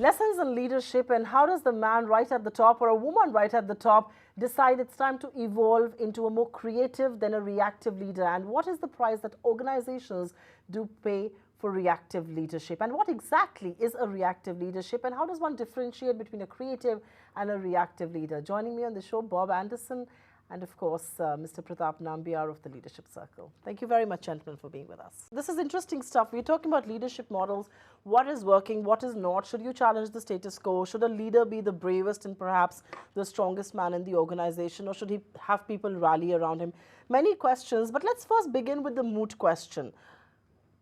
Lessons in leadership, and how does the man right at the top or a woman right at the top decide it's time to evolve into a more creative than a reactive leader? And what is the price that organizations do pay for reactive leadership? And what exactly is a reactive leadership? And how does one differentiate between a creative and a reactive leader? Joining me on the show, Bob Anderson, and of course, Mr. Pratap Nambiar of the Leadership Circle. Thank you very much, gentlemen, for being with us. This is interesting stuff. We're talking about leadership models. What is working, what is not? Should you challenge the status quo? Should a leader be the bravest and perhaps the strongest man in the organization? Or should he have people rally around him? Many questions, but let's first begin with the moot question.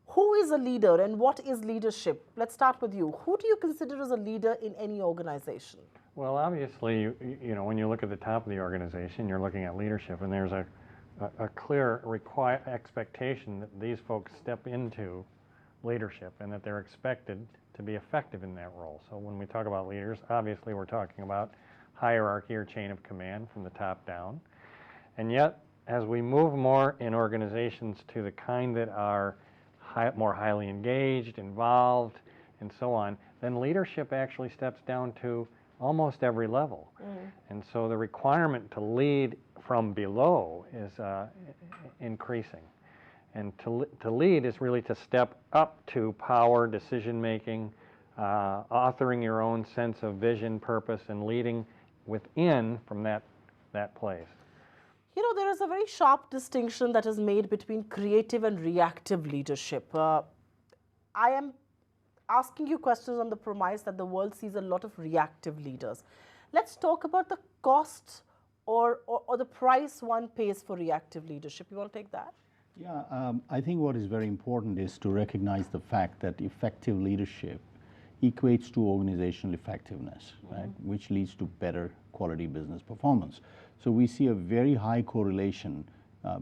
Who is a leader and what is leadership? Let's start with you. Who do you consider as a leader in any organization? Well, obviously, you know, when you look at the top of the organization, you're looking at leadership, and there's a clear expectation that these folks step into leadership and that they're expected to be effective in that role. So when we talk about leaders, obviously we're talking about hierarchy or chain of command from the top down. And yet, as we move more in organizations to the kind that are more highly engaged, involved, and so on, then leadership actually steps down to almost every level. And so the requirement to lead from below is increasing. And to lead is really to step up to power, decision-making, authoring your own sense of vision, purpose, and leading within from that place. You know, there is a very sharp distinction that is made between creative and reactive leadership. I am asking you questions on the premise that the world sees a lot of reactive leaders. Let's talk about the cost or the price one pays for reactive leadership. You want to take that? Yeah, I think what is very important is to recognize the fact that effective leadership equates to organizational effectiveness, right, which leads to better quality business performance. So we see a very high correlation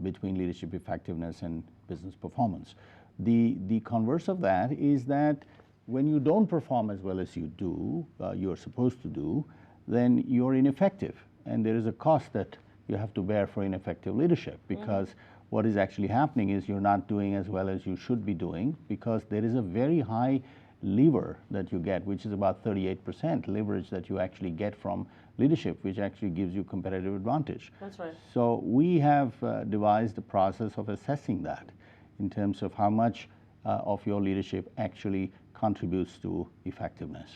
between leadership effectiveness and business performance. The converse of that is that when you don't perform as well as you do, you're supposed to do, then you're ineffective. And there is a cost that you have to bear for ineffective leadership, because what is actually happening is you're not doing as well as you should be doing, because there is a very high lever that you get, which is about 38% leverage that you actually get from leadership, which actually gives you competitive advantage. That's right. So we have devised a process of assessing that in terms of how much of your leadership actually contributes to effectiveness.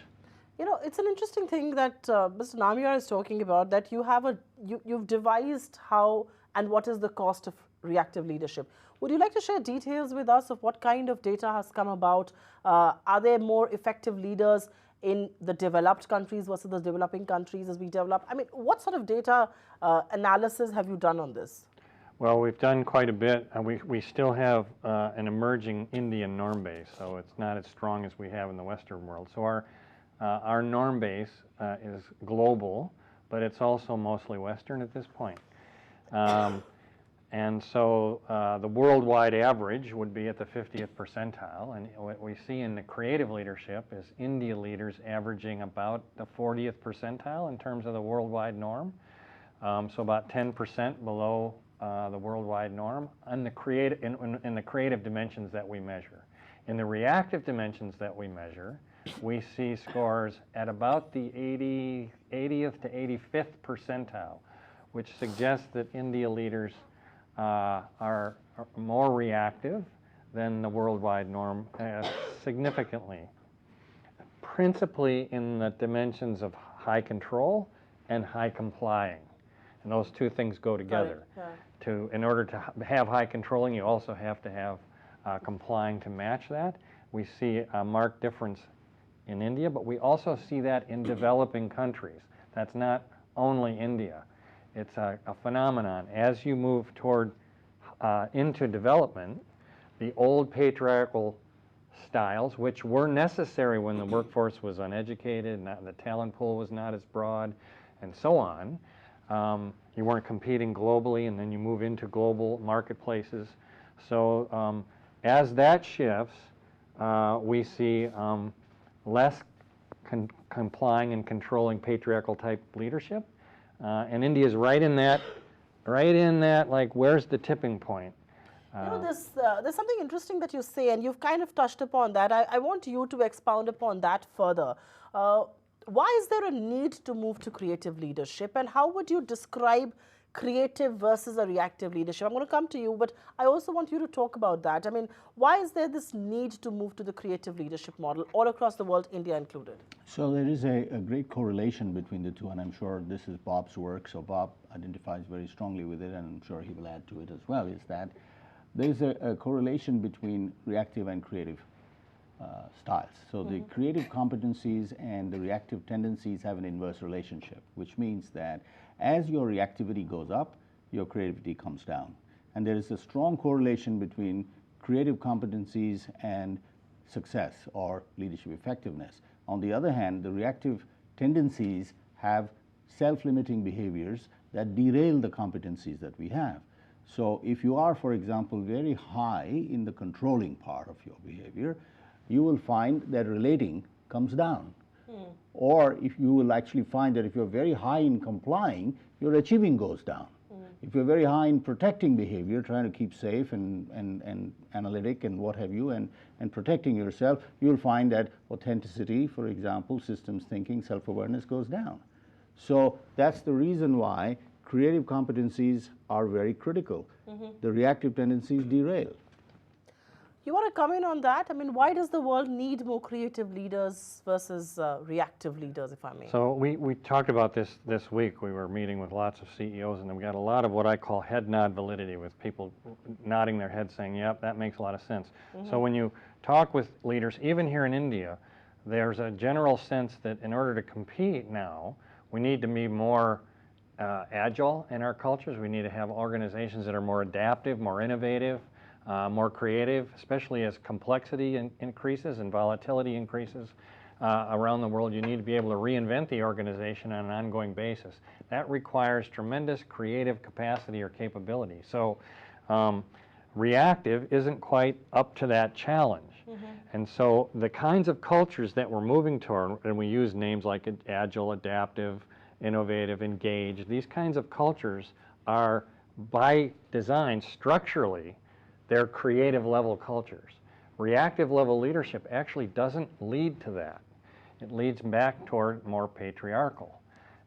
You know, it's an interesting thing that Mr. Nambiar is talking about, that you have you've devised how and what is the cost of reactive leadership. Would you like to share details with us of what kind of data has come about? Are there more effective leaders in the developed countries versus the developing countries as we develop? I mean, what sort of data analysis have you done on this? Well, we've done quite a bit. We still have an emerging Indian norm base, so it's not as strong as we have in the Western world. So our norm base is global, but it's also mostly Western at this point. And so the worldwide average would be at the 50th percentile, and what we see in the creative leadership is India leaders averaging about the 40th percentile in terms of the worldwide norm, so about 10% below the worldwide norm in the creative dimensions that we measure. In the reactive dimensions that we measure, we see scores at about the 80th to 85th percentile, which suggests that India leaders are more reactive than the worldwide norm significantly, principally in the dimensions of high control and high complying. And those two things go together. Right. Yeah. In order to have high controlling, you also have to have complying to match that. We see a marked difference in India, but we also see that in developing countries. That's not only India. It's a phenomenon. As you move toward into development, the old patriarchal styles, which were necessary when the workforce was uneducated, the talent pool was not as broad, and so on, you weren't competing globally, and then you move into global marketplaces. So as that shifts, we see less complying and controlling patriarchal type leadership. And India's right in that, like, where's the tipping point? You know, there's something interesting that you say, and you've kind of touched upon that. I want you to expound upon that further. Why is there a need to move to creative leadership, and how would you describe creative versus a reactive leadership? I'm going to come to you, but I also want you to talk about that. I mean, why is there this need to move to the creative leadership model all across the world, India included? So there is a great correlation between the two, and I'm sure this is Bob's work, so Bob identifies very strongly with it, and I'm sure he will add to it as well, is that there's a correlation between reactive and creative styles. So the creative competencies and the reactive tendencies have an inverse relationship, which means that as your reactivity goes up, your creativity comes down. And there is a strong correlation between creative competencies and success or leadership effectiveness. On the other hand, the reactive tendencies have self-limiting behaviors that derail the competencies that we have. So if you are, for example, very high in the controlling part of your behavior, you will find that relating comes down. Or if you will actually find that if you're very high in complying, your achieving goes down. If you're very high in protecting behavior, trying to keep safe and analytic and what have you, and protecting yourself, you'll find that authenticity, for example, systems thinking, self-awareness goes down. So that's the reason why creative competencies are very critical. The reactive tendencies derail. You want to comment on that? I mean, why does the world need more creative leaders versus reactive leaders, if I may? So we talked about this week. We were meeting with lots of CEOs, and we got a lot of what I call head nod validity, with people nodding their head saying, yep, that makes a lot of sense. So when you talk with leaders, even here in India, there's a general sense that in order to compete now, we need to be more agile in our cultures. We need to have organizations that are more adaptive, more innovative, more creative, especially as complexity increases and volatility increases around the world. You need to be able to reinvent the organization on an ongoing basis. That requires tremendous creative capacity or capability. So reactive isn't quite up to that challenge. And so the kinds of cultures that we're moving toward, and we use names like agile, adaptive, innovative, engaged, these kinds of cultures are by design structurally they're creative level cultures. Reactive level leadership actually doesn't lead to that. It leads back toward more patriarchal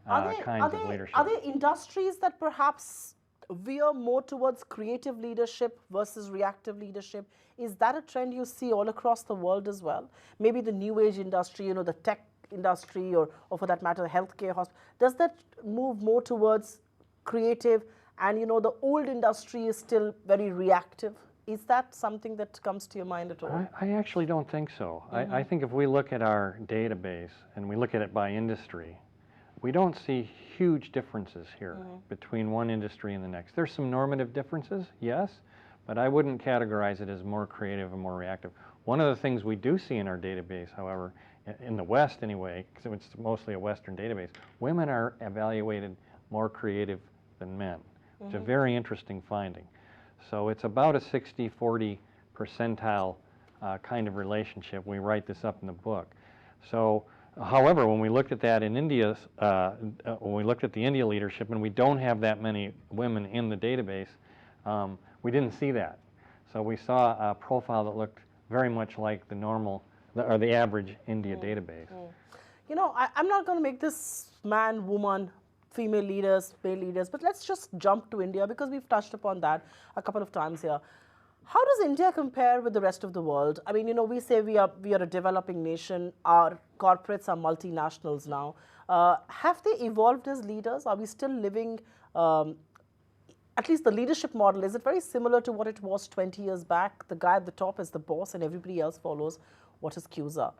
kinds of leadership. Are there industries that perhaps veer more towards creative leadership versus reactive leadership? Is that a trend you see all across the world as well? Maybe the new age industry, you know, the tech industry, or for that matter, the healthcare hospital. Does that move more towards creative, and you know, the old industry is still very reactive? Is that something that comes to your mind at all? I actually don't think so. I think if we look at our database and we look at it by industry, we don't see huge differences here between one industry and the next. There's some normative differences, yes, but I wouldn't categorize it as more creative and more reactive. One of the things we do see in our database, however, in the West anyway, because it's mostly a Western database, women are evaluated more creative than men, which is a very interesting finding. So it's about a 60-40 percentile kind of relationship. We write this up in the book. So, however, when we looked at that in India, when we looked at the India leadership, and we don't have that many women in the database, we didn't see that. So we saw a profile that looked very much like the normal, or the average India database. You know, I'm not going to make this man, woman, female leaders, male leaders, but let's just jump to India, because we've touched upon that a couple of times here. How does India compare with the rest of the world? I mean, you know, we say we are a developing nation. Our corporates are multinationals now. Have they evolved as leaders? Are we still living, at least the leadership model, is it very similar to what it was 20 years back? The guy at the top is the boss and everybody else follows what his cues are.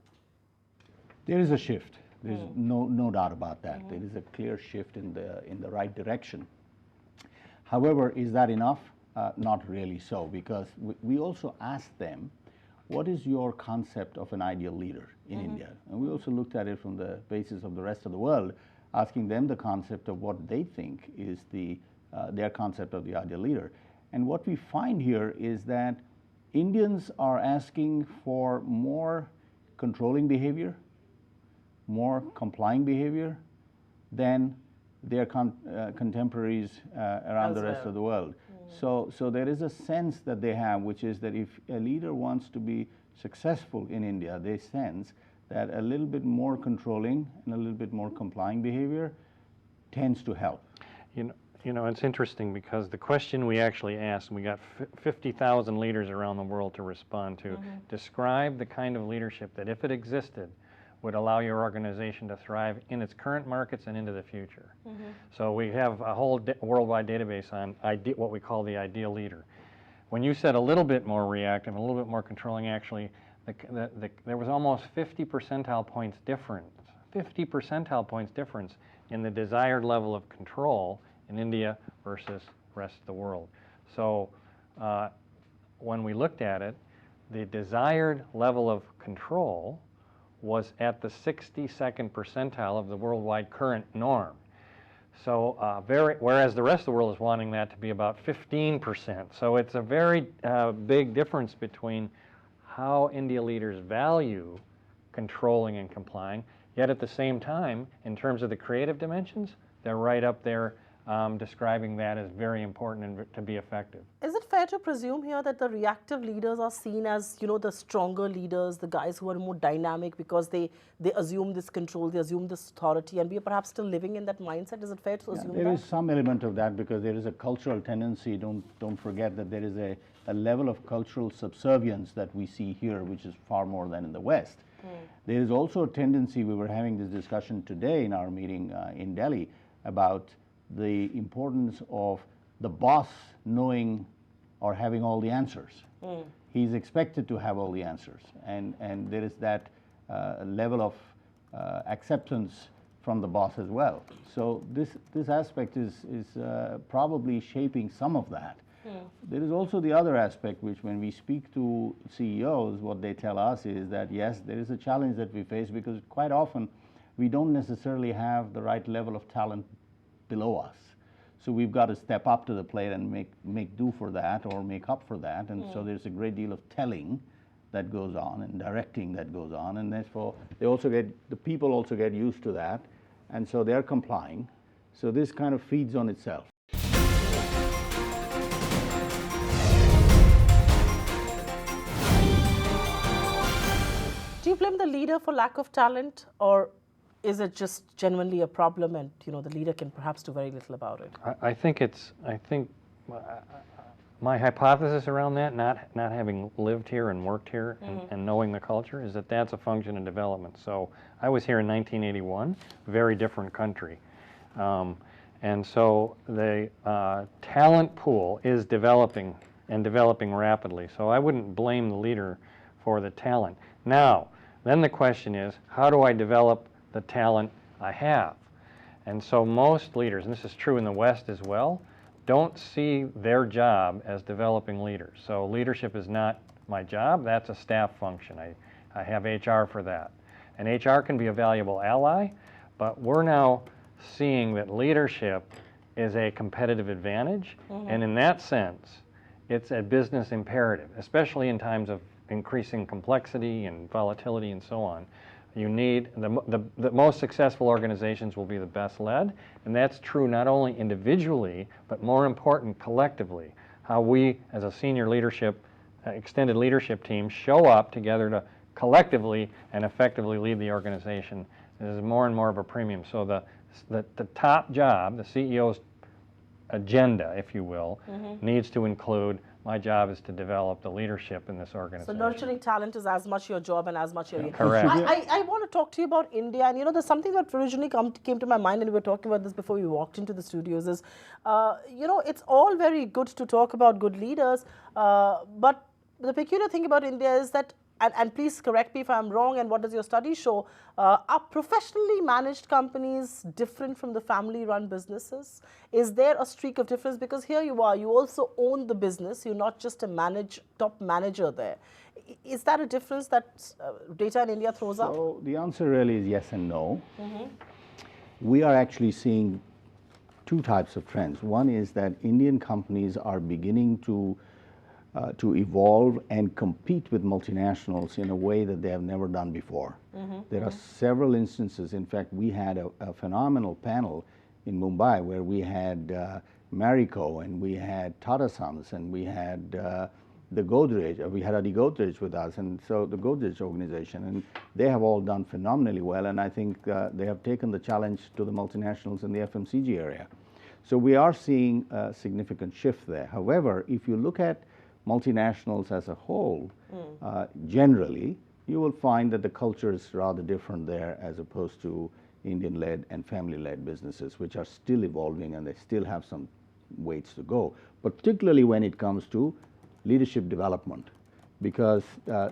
There is a shift. There's no doubt about that. There is a clear shift in the right direction. However, is that enough? Not really so, because we also asked them, what is your concept of an ideal leader in India? And we also looked at it from the basis of the rest of the world, asking them the concept of what they think is their concept of the ideal leader. And what we find here is that Indians are asking for more controlling behavior, more complying behavior than their contemporaries around the rest of the world. So there is a sense that they have, which is that if a leader wants to be successful in India, they sense that a little bit more controlling and a little bit more complying behavior tends to help. You know, it's interesting because the question we actually asked, we got 50,000 leaders around the world to respond to, describe the kind of leadership that, if it existed, would allow your organization to thrive in its current markets and into the future. So we have a whole worldwide database on what we call the ideal leader. When you said a little bit more reactive, a little bit more controlling, actually, there was almost 50 percentile points difference, 50 percentile points difference in the desired level of control in India versus the rest of the world. So when we looked at it, the desired level of control was at the 62nd percentile of the worldwide current norm. So whereas the rest of the world is wanting that to be about 15%. So it's a very big difference between how India leaders value controlling and complying, yet at the same time, in terms of the creative dimensions, they're right up there describing that as very important and to be effective. Is it fair to presume here that the reactive leaders are seen as, you know, the stronger leaders, the guys who are more dynamic because they assume this control, they assume this authority, and we are perhaps still living in that mindset? Is it fair to assume that? There is some element of that because there is a cultural tendency. Don't forget that there is a level of cultural subservience that we see here, which is far more than in the West. There is also a tendency, we were having this discussion today in our meeting in Delhi, about the importance of the boss knowing or having all the answers. He's expected to have all the answers, and there is that level of acceptance from the boss as well. So this aspect is probably shaping some of that. There is also the other aspect, which when we speak to CEOs, what they tell us is that yes, there is a challenge that we face because quite often we don't necessarily have the right level of talent below us. So we've got to step up to the plate and make do for that or make up for that. And so there's a great deal of telling that goes on and directing that goes on. And therefore, the people also get used to that. And so they're complying. So this kind of feeds on itself. Do you blame the leader for lack of talent, or is it just genuinely a problem and, you know, the leader can perhaps do very little about it? I think my hypothesis around that, not having lived here and worked here and knowing the culture, is that that's a function of development. So I was here in 1981, very different country. And so the talent pool is developing and developing rapidly. So I wouldn't blame the leader for the talent. Now, then the question is, how do I develop the talent I have? And so most leaders, and this is true in the West as well, don't see their job as developing leaders. So leadership is not my job, that's a staff function. I have HR for that. And HR can be a valuable ally, but we're now seeing that leadership is a competitive advantage, and in that sense, it's a business imperative, especially in times of increasing complexity and volatility and so on. You need, the most successful organizations will be the best led, and that's true not only individually, but more important, collectively. How we, as a senior leadership, extended leadership team, show up together to collectively and effectively lead the organization is more and more of a premium. So the top job, the CEO's agenda, if you will, needs to include, my job is to develop the leadership in this organization. So nurturing talent is as much your job and as much your... Correct. I want to talk to you about India, and you know, there's something that originally came to my mind, and we were talking about this before we walked into the studios, is, you know, it's all very good to talk about good leaders, but the peculiar thing about India is that, and please correct me if I'm wrong, and what does your study show, are professionally managed companies different from the family-run businesses? Is there a streak of difference? Because here you are, you also own the business, you're not just a top manager there. Is that a difference that data in India throws up? So the answer really is yes and no. We are actually seeing two types of trends. One is that Indian companies are beginning to evolve and compete with multinationals in a way that they have never done before. There are several instances. In fact, we had a phenomenal panel in Mumbai where we had Marico, and we had Tata Sons, and we had the Godrej, we had the Godrej with us, and so the Godrej organization, and they have all done phenomenally well, and I think they have taken the challenge to the multinationals in the FMCG area. So we are seeing a significant shift there. However, if you look at multinationals as a whole, generally, you will find that the culture is rather different there as opposed to Indian-led and family-led businesses, which are still evolving and they still have some ways to go, particularly when it comes to leadership development, because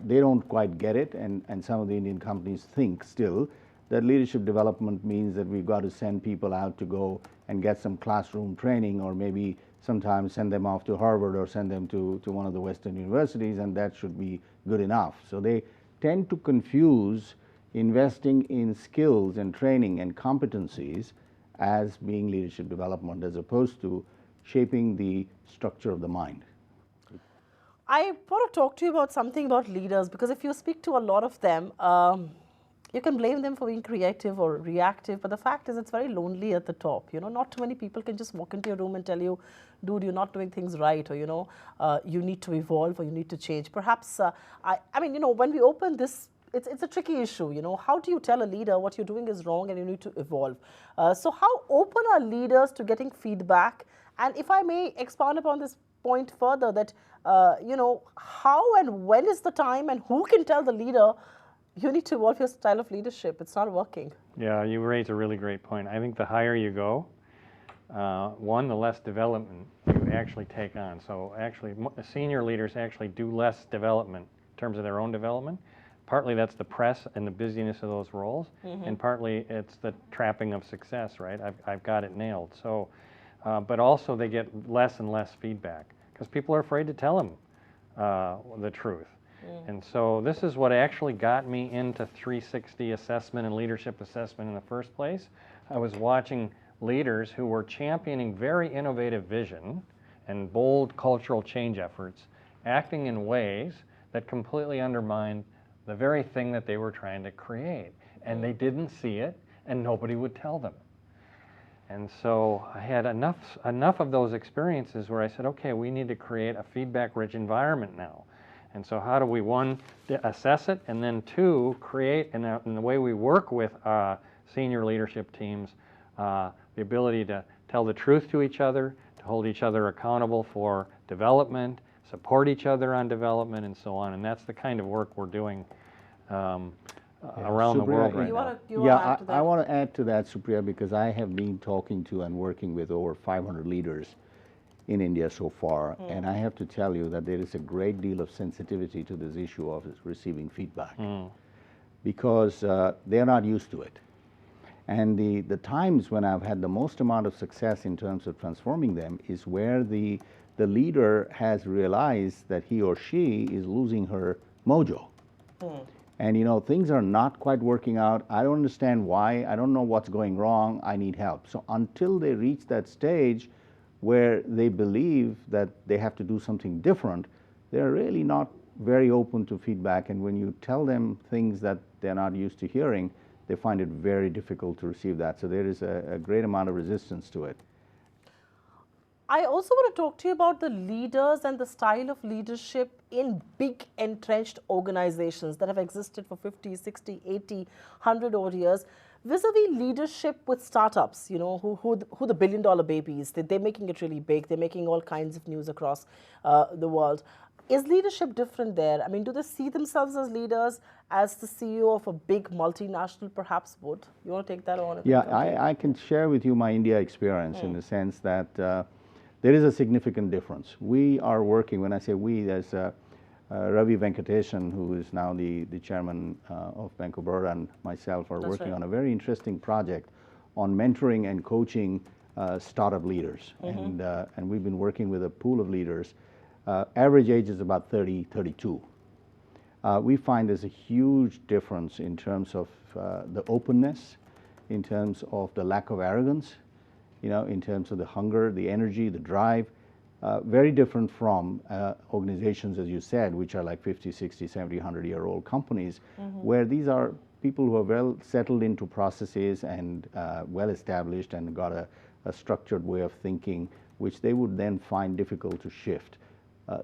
they don't quite get it, and some of the Indian companies think still that leadership development means that we've got to send people out to go and get some classroom training, or maybe sometimes send them off to Harvard or send them to one of the Western universities, and that should be good enough. So they tend to confuse investing in skills and training and competencies as being leadership development, as opposed to shaping the structure of the mind. I want to talk to you about something about leaders, because if you speak to a lot of them, you can blame them for being creative or reactive, but the fact is it's very lonely at the top. You know, not too many people can just walk into your room and tell you, dude, you're not doing things right, or, you know, you need to evolve or you need to change. Perhaps, I mean, you know, when we open this, it's a tricky issue, you know. How do you tell a leader what you're doing is wrong and you need to evolve? So how open are leaders to getting feedback? And if I may expand upon this point further, that, you know, how and when is the time, and who can tell the leader, you need to evolve your style of leadership, it's not working? Yeah, you raise a really great point. I think the higher you go, one, the less development you actually take on. So actually, senior leaders actually do less development in terms of their own development. Partly that's the press and the busyness of those roles, and partly it's the trapping of success, right? I've got it nailed. So, but also they get less and less feedback because people are afraid to tell them the truth. And so this is what actually got me into 360 assessment and leadership assessment in the first place. I was watching leaders who were championing very innovative vision and bold cultural change efforts, acting in ways that completely undermined the very thing that they were trying to create. And they didn't see it, and nobody would tell them. And so I had enough of those experiences where I said, okay, we need to create a feedback-rich environment now. And so how do we, one, assess it, and then two, create, in the way we work with senior leadership teams, the ability to tell the truth to each other, to hold each other accountable for development, support each other on development, and so on. And that's the kind of work we're doing around the world right now. I want to add to that, Supriya, because I have been talking to and working with over 500 leaders in India so far, and I have to tell you that there is a great deal of sensitivity to this issue of receiving feedback, because they're not used to it. And the times when I've had the most amount of success in terms of transforming them is where the leader has realized that he or she is losing her mojo. And, you know, things are not quite working out. I don't understand why. I don't know what's going wrong. I need help. So until they reach that stage where they believe that they have to do something different, they're really not very open to feedback. And when you tell them things that they're not used to hearing, they find it very difficult to receive that. So there is a great amount of resistance to it. I also want to talk to you about the leaders and the style of leadership in big entrenched organizations that have existed for 50, 60, 80, 100 odd years, vis-a-vis leadership with startups, you know, who the billion-dollar babies. They're making it really big. They're making all kinds of news across the world. Is leadership different there? I mean, do they see themselves as leaders, as the CEO of a big multinational perhaps would? You want to take that on? Yeah, I can share with you my India experience in the sense that there is a significant difference. We are working, when I say we, there's Ravi Venkatesan, who is now the chairman of Bank of Baroda, and myself are working on a very interesting project on mentoring and coaching startup leaders. And we've been working with a pool of leaders. Average age is about 30, 32. We find there's a huge difference in terms of the openness, in terms of the lack of arrogance, you know, in terms of the hunger, the energy, the drive. Very different from organizations, as you said, which are like 50, 60, 70, 100-year-old companies, where these are people who are well settled into processes and well established and got a structured way of thinking, which they would then find difficult to shift.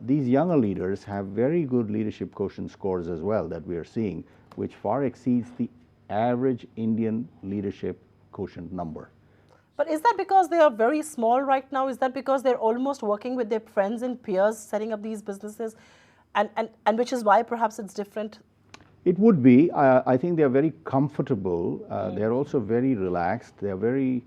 these younger leaders have very good leadership quotient scores as well that we are seeing, which far exceeds the average Indian leadership quotient number. But is that because they are very small right now? Is that because they're almost working with their friends and peers setting up these businesses, and which is why perhaps it's different? It would be. I think they're very comfortable. They're also very relaxed. They're very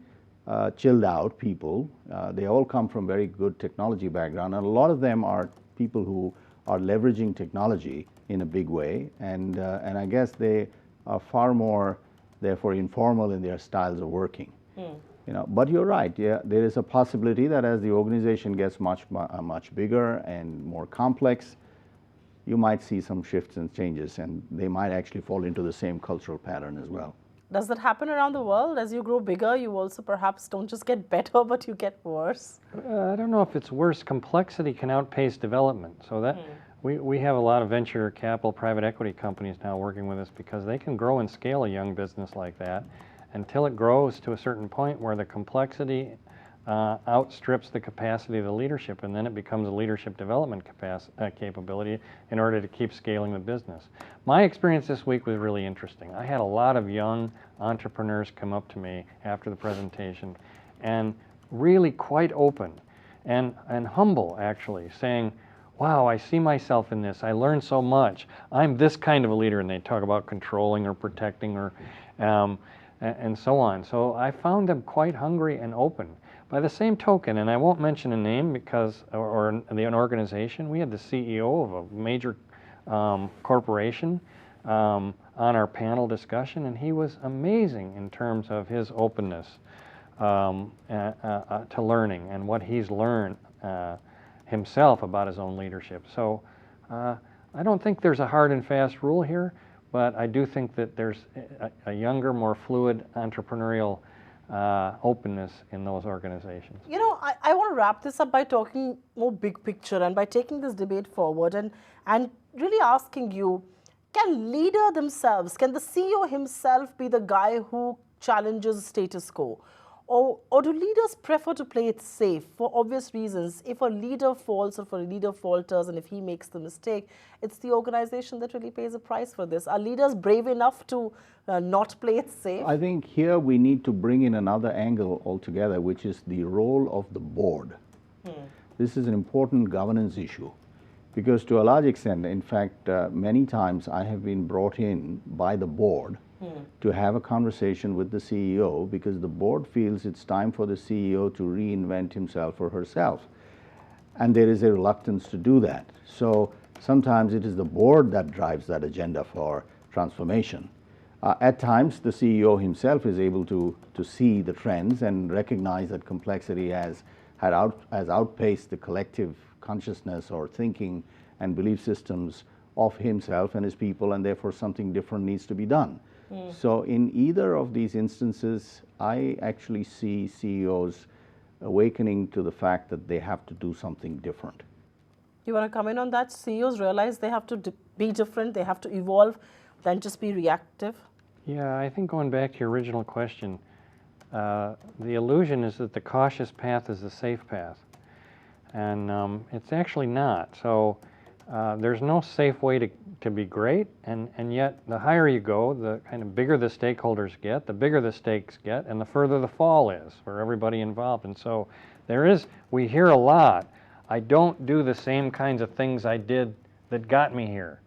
chilled out people. They all come from very good technology background, and a lot of them are people who are leveraging technology in a big way, and I guess they are far more, therefore, informal in their styles of working. You know, but you're right. Yeah, there is a possibility that as the organization gets much bigger and more complex, you might see some shifts and changes, and they might actually fall into the same cultural pattern as well. Does that happen around the world? As you grow bigger, you also perhaps don't just get better, but you get worse? I don't know if it's worse. Complexity can outpace development. So that we have a lot of venture capital, private equity companies now working with us because they can grow and scale a young business like that until it grows to a certain point where the complexity outstrips the capacity of the leadership, and then it becomes a leadership development capability in order to keep scaling the business. My experience this week was really interesting. I had a lot of young entrepreneurs come up to me after the presentation and really quite open and humble, actually, saying, wow, I see myself in this. I learned so much. I'm this kind of a leader, and they talk about controlling or protecting or and so on. So I found them quite hungry and open. By the same token, and I won't mention a name because, or an organization, we had the CEO of a major corporation on our panel discussion, and he was amazing in terms of his openness to learning and what he's learned himself about his own leadership. So I don't think there's a hard and fast rule here, but I do think that there's a younger, more fluid entrepreneurial openness in those organizations. You know, I want to wrap this up by talking more big picture and by taking this debate forward and really asking you, can leader themselves, can the CEO himself be the guy who challenges status quo? Or do leaders prefer to play it safe for obvious reasons? If a leader falls or if a leader falters and if he makes the mistake, it's the organization that really pays a price for this. Are leaders brave enough to not play it safe? I think here we need to bring in another angle altogether, which is the role of the board. This is an important governance issue because to a large extent, in fact, many times I have been brought in by the board to have a conversation with the CEO because the board feels it's time for the CEO to reinvent himself or herself. And there is a reluctance to do that. So sometimes it is the board that drives that agenda for transformation. At times, the CEO himself is able to see the trends and recognize that complexity has outpaced the collective consciousness or thinking and belief systems of himself and his people, and therefore something different needs to be done. So in either of these instances, I actually see CEOs awakening to the fact that they have to do something different. You want to comment on that? CEOs realize they have to be different, they have to evolve, than just be reactive? Yeah, I think going back to your original question, the illusion is that the cautious path is the safe path. And it's actually not. So there's no safe way to be great, and yet the higher you go, the kind of bigger the stakeholders get, the bigger the stakes get, and the further the fall is for everybody involved. And so we hear a lot, I don't do the same kinds of things I did that got me here.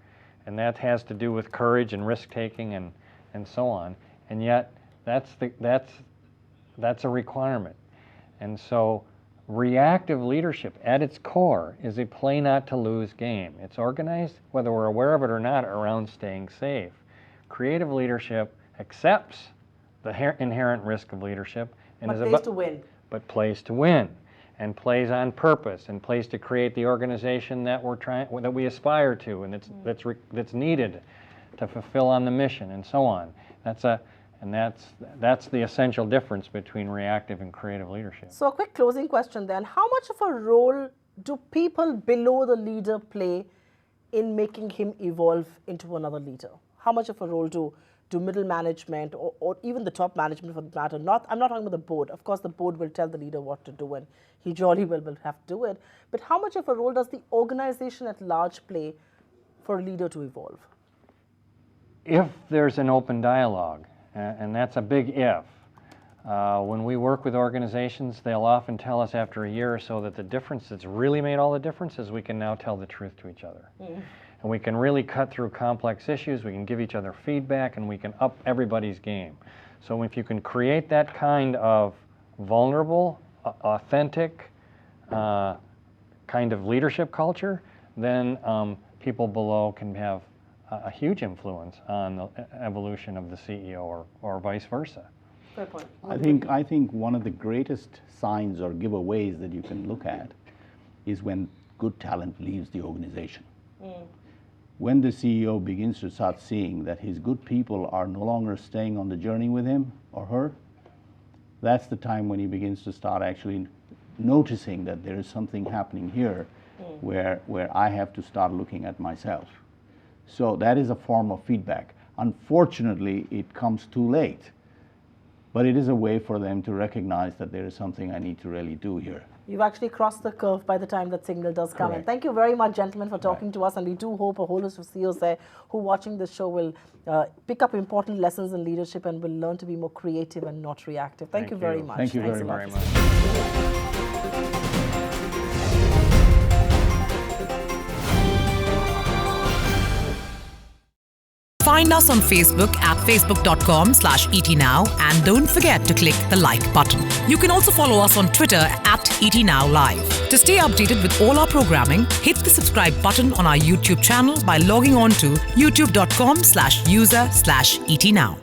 And that has to do with courage and risk-taking and so on. And yet that's a requirement. And so reactive leadership at its core is a play not to lose game. It's organized, whether we're aware of it or not, around staying safe. Creative leadership accepts the inherent risk of leadership and plays to win. But plays to win, and plays on purpose, and plays to create the organization that we aspire to, and that's needed to fulfill on the mission, and so on. That's the essential difference between reactive and creative leadership. So a quick closing question then. How much of a role do people below the leader play in making him evolve into another leader? How much of a role do to middle management or even the top management for the matter. I'm not talking about the board. Of course, the board will tell the leader what to do and he jolly well will have to do it. But how much of a role does the organization at large play for a leader to evolve? If there's an open dialogue, and that's a big if. When we work with organizations, they'll often tell us after a year or so that the difference that's really made all the difference is we can now tell the truth to each other. And we can really cut through complex issues, we can give each other feedback, and we can up everybody's game. So if you can create that kind of vulnerable, authentic kind of leadership culture, then people below can have a huge influence on the evolution of the CEO or vice versa. Fair point. I think one of the greatest signs or giveaways that you can look at is when good talent leaves the organization. When the CEO begins to start seeing that his good people are no longer staying on the journey with him or her, that's the time when he begins to start actually noticing that there is something happening here where I have to start looking at myself. So that is a form of feedback. Unfortunately, it comes too late, but it is a way for them to recognize that there is something I need to really do here. You've actually crossed the curve by the time that signal does come in. Thank you very much, gentlemen, for talking to us, and we do hope a whole host of CEOs there who are watching this show will pick up important lessons in leadership and will learn to be more creative and not reactive. Thank you very much. Thank you Thanks very a lot. much. Find us on Facebook at facebook.com/etnow and don't forget to click the like button. You can also follow us on Twitter at etnowlive. To stay updated with all our programming, hit the subscribe button on our YouTube channel by logging on to youtube.com/user/etnow.